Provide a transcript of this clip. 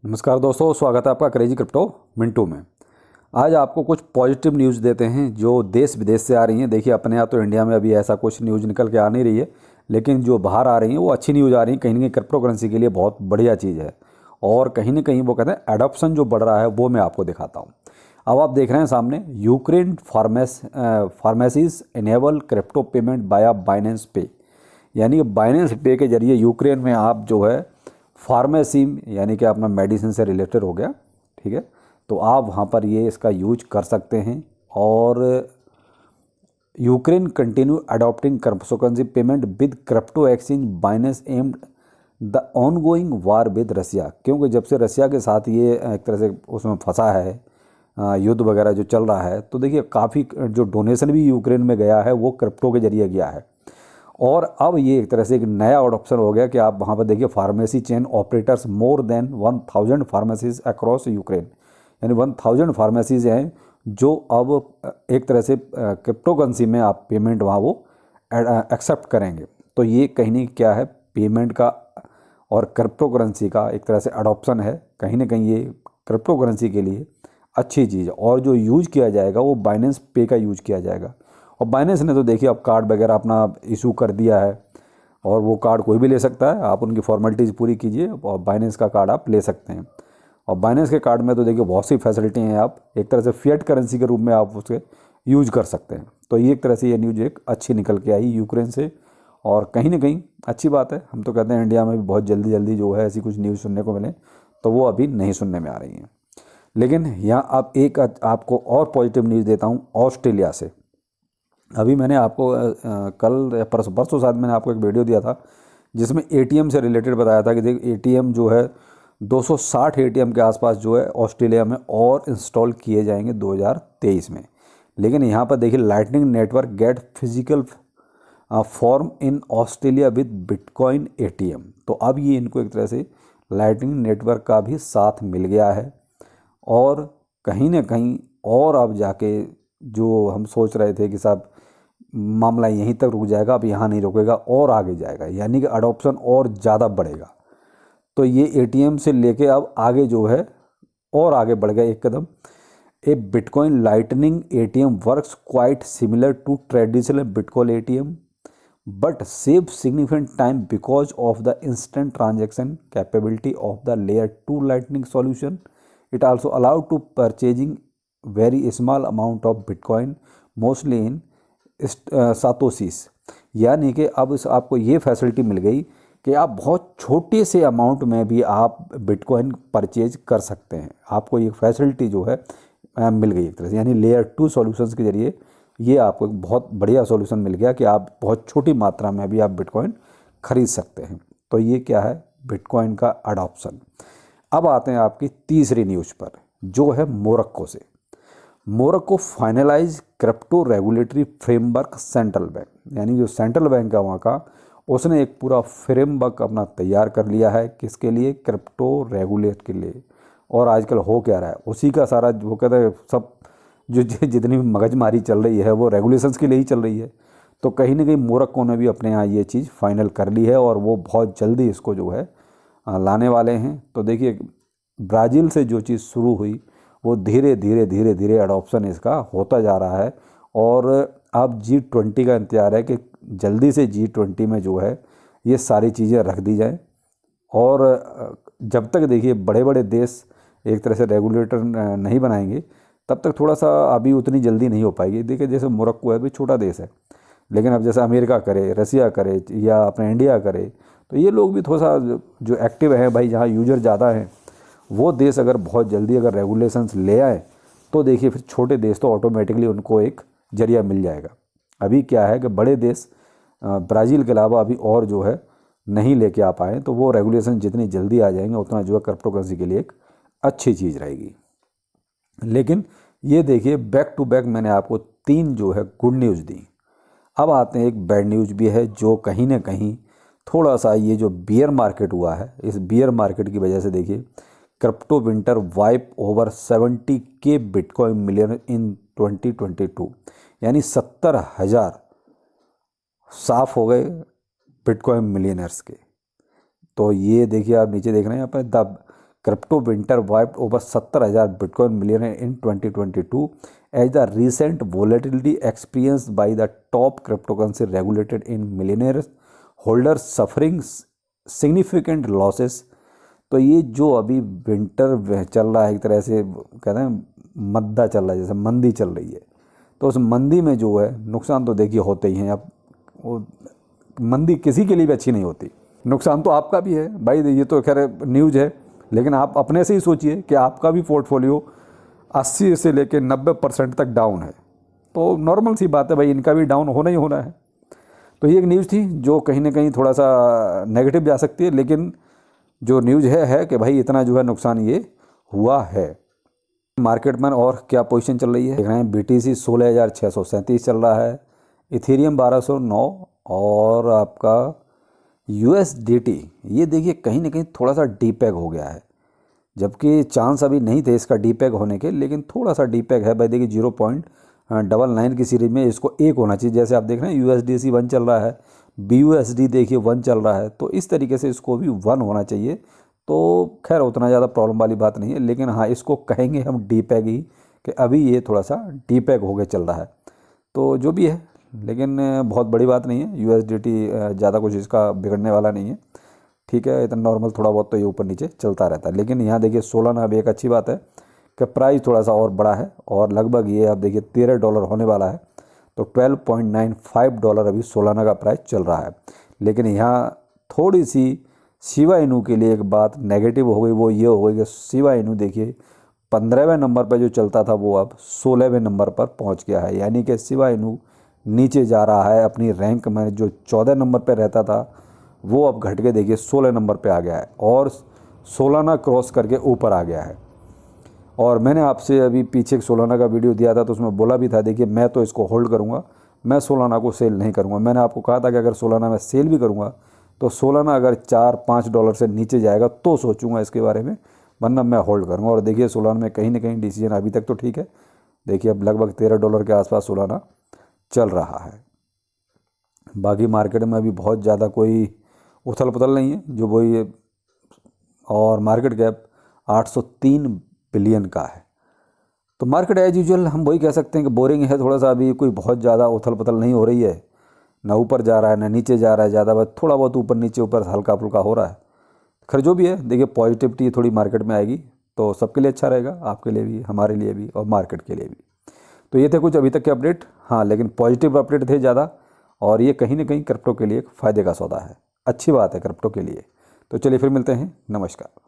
नमस्कार दोस्तों, स्वागत है आपका क्रेजी क्रिप्टो मिंटू में। आज आपको कुछ पॉजिटिव न्यूज़ देते हैं जो देश विदेश से आ रही हैं। देखिए, अपने यहाँ तो इंडिया में अभी ऐसा कुछ न्यूज़ निकल के आ नहीं रही है, लेकिन जो बाहर आ रही हैं वो अच्छी न्यूज़ आ रही है। कहीं ना कहीं क्रिप्टो करेंसी के लिए बहुत बढ़िया चीज़ है और कहीं ना कहीं वो कहते हैं एडॉप्शन जो बढ़ रहा है वो मैं आपको दिखाता हूँ। अब आप देख रहे हैं सामने, Ukraine pharmacies enable crypto payment बाया बाइनेंस पे। यानी कि बाइनेंस पे के जरिए यूक्रेन में आप जो है फार्मेसी यानी कि अपना मेडिसिन से रिलेटेड हो गया, ठीक है, तो आप वहाँ पर ये इसका यूज कर सकते हैं। और Ukraine continue adopting cryptocurrency payment with crypto exchange Binance amid the ongoing war with Russia. क्योंकि जब से रसिया के साथ ये एक तरह से उसमें फंसा है, युद्ध वगैरह जो चल रहा है, तो देखिए काफ़ी जो डोनेशन भी यूक्रेन में गया है वो क्रिप्टो के जरिए गया है। और अब ये एक तरह से एक नया ऑप्शन हो गया कि आप वहाँ पर देखिए pharmacy chain operators more than 1000 pharmacies across Ukraine, यानी 1000 फार्मेसीज हैं जो अब एक तरह से क्रिप्टो करेंसी में आप पेमेंट वहाँ वो एक्सेप्ट करेंगे। तो ये कहीं नहीं क्या है, पेमेंट का और क्रिप्टो करेंसी का एक तरह से अडॉप्शन है। कहीं ना कहीं ये क्रिप्टो करेंसी के लिए अच्छी चीज़ है और जो यूज़ किया जाएगा वो बाइनेंस पे का यूज़ किया जाएगा। और बाइनेंस ने तो देखिए अब कार्ड वगैरह अपना इशू कर दिया है और वो कार्ड कोई भी ले सकता है। आप उनकी फॉर्मेलिटीज़ पूरी कीजिए और बाइनेंस का कार्ड आप ले सकते हैं। और बाइनेंस के कार्ड में तो देखिए बहुत सी फैसिलिटी हैं, आप एक तरह से फिएट करेंसी के रूप में आप उसके यूज कर सकते हैं। तो ये एक तरह से ये न्यूज एक अच्छी निकल के आई यूक्रेन से और कहीं ना कहीं अच्छी बात है। हम तो कहते हैं इंडिया में भी बहुत जल्दी जल्दी जो है ऐसी कुछ न्यूज़ सुनने को मिले, तो वो अभी नहीं सुनने में आ रही हैं। लेकिन यहाँ अब एक आपको और पॉजिटिव न्यूज़ देता हूँ ऑस्ट्रेलिया से। अभी मैंने आपको कल या परसों परसों शायद मैंने आपको एक वीडियो दिया था जिसमें एटीएम से रिलेटेड बताया था कि देख एटीएम जो है 260 एटीएम के आसपास जो है ऑस्ट्रेलिया में और इंस्टॉल किए जाएंगे 2023 में। लेकिन यहाँ पर देखिए lightning network gate physical form in Australia with bitcoin ATM. तो अब ये इनको एक तरह से लाइटनिंग नेटवर्क का भी साथ मिल गया है और कहीं ना कहीं और अब जाके जो हम सोच रहे थे कि साहब मामला यहीं तक रुक जाएगा, अब यहाँ नहीं रुकेगा और आगे जाएगा, यानी कि अडॉप्शन और ज़्यादा बढ़ेगा। तो ये एटीएम से लेके अब आगे जो है और आगे बढ़ गया एक कदम। A bitcoin lightning ATM works quite similar to traditional bitcoin ATM but save significant time because of the instant transaction capability of the layer 2 lightning solution. It also allowed to purchasing very small amount of bitcoin mostly in satoshis. यानी कि अब इस आपको ये facility मिल गई कि आप बहुत छोटे से अमाउंट में भी आप बिटकॉइन परचेज कर सकते हैं। आपको ये फैसिलिटी जो है मिल गई एक तरह से, यानी लेयर 2 सॉल्यूशंस के जरिए ये आपको एक बहुत बढ़िया सॉल्यूशन मिल गया कि आप बहुत छोटी मात्रा में भी आप बिटकॉइन खरीद सकते हैं। तो ये क्या है, बिटकॉइन का अडॉप्शन। अब आते हैं आपकी तीसरी न्यूज़ पर जो है मोरक्को से। Morocco finalize crypto regulatory framework central bank, यानी जो सेंट्रल बैंक है वहाँ का, उसने एक पूरा फ्रेमवर्क अपना तैयार कर लिया है किसके लिए, क्रिप्टो रेगुलेट के लिए। और आजकल हो क्या रहा है उसी का सारा वो कहते हैं सब जो जितनी भी मगजमारी चल रही है वो रेगुलेशंस के लिए ही चल रही है। तो कहीं ना कहीं मोरक्को ने भी अपने यहाँ ये चीज़ फाइनल कर ली है और वो बहुत जल्दी इसको जो है लाने वाले हैं। तो देखिए ब्राज़ील से जो चीज़ शुरू हुई वो धीरे धीरे धीरे धीरे अडॉप्शन इसका होता जा रहा है और अब G20 का इंतजार है कि जल्दी से G20 में जो है ये सारी चीज़ें रख दी जाएं। और जब तक देखिए बड़े बड़े देश एक तरह से रेगुलेटर नहीं बनाएंगे तब तक थोड़ा सा अभी उतनी जल्दी नहीं हो पाएगी। देखिए जैसे मोरक्को है भी छोटा देश है, लेकिन अब जैसे अमेरिका करे, रसिया करे या अपना इंडिया करे, तो ये लोग भी थोड़ा सा जो एक्टिव है भाई, जहाँ यूजर ज़्यादा हैं वो देश अगर बहुत जल्दी अगर रेगुलेशंस ले आए तो देखिए फिर छोटे देश तो ऑटोमेटिकली उनको एक जरिया मिल जाएगा। अभी क्या है कि बड़े देश ब्राज़ील के अलावा अभी और जो है नहीं लेके आ पाए, तो वो रेगुलेशन जितनी जल्दी आ जाएंगे उतना जो है क्रिप्टो करेंसी के लिए एक अच्छी चीज़ रहेगी। लेकिन ये देखिए बैक टू बैक मैंने आपको 3 जो है गुड न्यूज़ दी। अब आते हैं एक बैड न्यूज़ भी है जो कहीं ना कहीं थोड़ा सा ये जो बियर मार्केट हुआ है, इस बियर मार्केट की वजह से देखिए क्रिप्टो विंटर वाइप ओवर 70 के बिटकॉइन मिलियन इन 2022, यानी 70,000 साफ हो गए बिटकॉइन मिलियनर्स के। तो ये देखिए आप नीचे देख रहे हैं यहाँ पर the Crypto winter wiped over 70,000 Bitcoin millionaire in 2022 as the recent volatility experienced by the top cryptocurrency regulated in millionaires holders suffering significant losses। तो ये जो अभी विंटर चल रहा है, एक तरह से कहते हैं मद्दा चल रहा है, जैसे मंदी चल रही है, तो उस मंदी में जो है नुकसान तो देखिए होते ही हैं। अब वो मंदी किसी के लिए भी अच्छी नहीं होती, नुकसान तो आपका भी है भाई। ये तो खैर न्यूज़ है, लेकिन आप अपने से ही सोचिए कि आपका भी पोर्टफोलियो 80 से लेकर 90% तक डाउन है, तो नॉर्मल सी बात है भाई, इनका भी डाउन होना ही होना है। तो ये एक न्यूज़ थी जो कहीं ना कहीं थोड़ा सा नेगेटिव जा सकती है, लेकिन जो न्यूज़ है कि भाई इतना जो है नुकसान ये हुआ है। मार्केट में और क्या पोजीशन चल रही है देख रहे हैं। BTC 16,637 चल रहा है, इथेरियम 1209 और आपका USDT ये देखिए कहीं ना कहीं थोड़ा सा डीपैग हो गया है, जबकि चांस अभी नहीं थे इसका डीपैग होने के, लेकिन थोड़ा सा डीपैग है भाई। देखिए 0.99 की सीरीज में इसको 1 होना चाहिए, जैसे आप देख रहे हैं USDC 1 चल रहा है, BUSD देखिए 1 चल रहा है, तो इस तरीके से इसको भी 1 होना चाहिए। तो खैर उतना ज़्यादा प्रॉब्लम वाली बात नहीं है, लेकिन हाँ इसको कहेंगे हम डीपैग ही, कि अभी ये थोड़ा सा डीपैग हो गया चल रहा है। तो जो भी है, लेकिन बहुत बड़ी बात नहीं है। USDT ज़्यादा कुछ इसका बिगड़ने वाला नहीं है, ठीक है, इतना नॉर्मल थोड़ा बहुत तो ये ऊपर नीचे चलता रहता है। लेकिन यहाँ देखिए सोलाना अभी एक अच्छी बात है कि प्राइस थोड़ा सा और बड़ा है, और लगभग ये आप देखिए $13 होने वाला है, तो $12.95 अभी सोलाना का प्राइस चल रहा है। लेकिन यहाँ थोड़ी सी शिबा इनू के लिए एक बात नेगेटिव हो गई, वो ये हो गई कि शिबा इनू देखिए 15वें नंबर पर जो चलता था वो अब 16वें नंबर पर पहुँच गया है, यानी कि शिबा इनू नीचे जा रहा है अपनी रैंक में। जो 14 नंबर पर रहता था वो अब घट के देखिए 16 नंबर पे आ गया है, और सोलाना क्रॉस करके ऊपर आ गया है। और मैंने आपसे अभी पीछे एक सोलाना का वीडियो दिया था, तो उसमें बोला भी था देखिए मैं तो इसको होल्ड करूंगा, मैं सोलाना को सेल नहीं करूंगा। मैंने आपको कहा था कि अगर सोलाना मैं सेल भी करूंगा तो सोलाना अगर $4-5 से नीचे जाएगा तो सोचूंगा इसके बारे में, वरना मैं होल्ड करूँगा। और देखिए सोलाना में कहीं ना कहीं डिसीजन अभी तक तो ठीक है, देखिए अब लगभग $13 के आसपास सोलाना चल रहा है। बाकी मार्केट में अभी बहुत ज़्यादा कोई उथल पुथल नहीं है, जो वही, और मार्केट कैप 803 बिलियन का है। तो मार्केट एज यूजुअल हम वही कह सकते हैं कि बोरिंग है थोड़ा सा, अभी कोई बहुत ज़्यादा उथल पुथल नहीं हो रही है, ना ऊपर जा रहा है ना नीचे जा रहा है ज़्यादा, बस थोड़ा बहुत ऊपर नीचे ऊपर हल्का फुल्का हो रहा है। खैर जो भी है देखिए पॉजिटिविटी थोड़ी मार्केट में आएगी तो सबके लिए अच्छा रहेगा, आपके लिए भी, हमारे लिए भी, और मार्केट के लिए भी। तो ये थे कुछ अभी तक के अपडेट। हाँ लेकिन पॉजिटिव अपडेट थे ज़्यादा, और ये कहीं ना कहीं क्रिप्टो के लिए एक फ़ायदे का सौदा है, अच्छी बात है क्रिप्टो के लिए। तो चलिए फिर मिलते हैं, नमस्कार।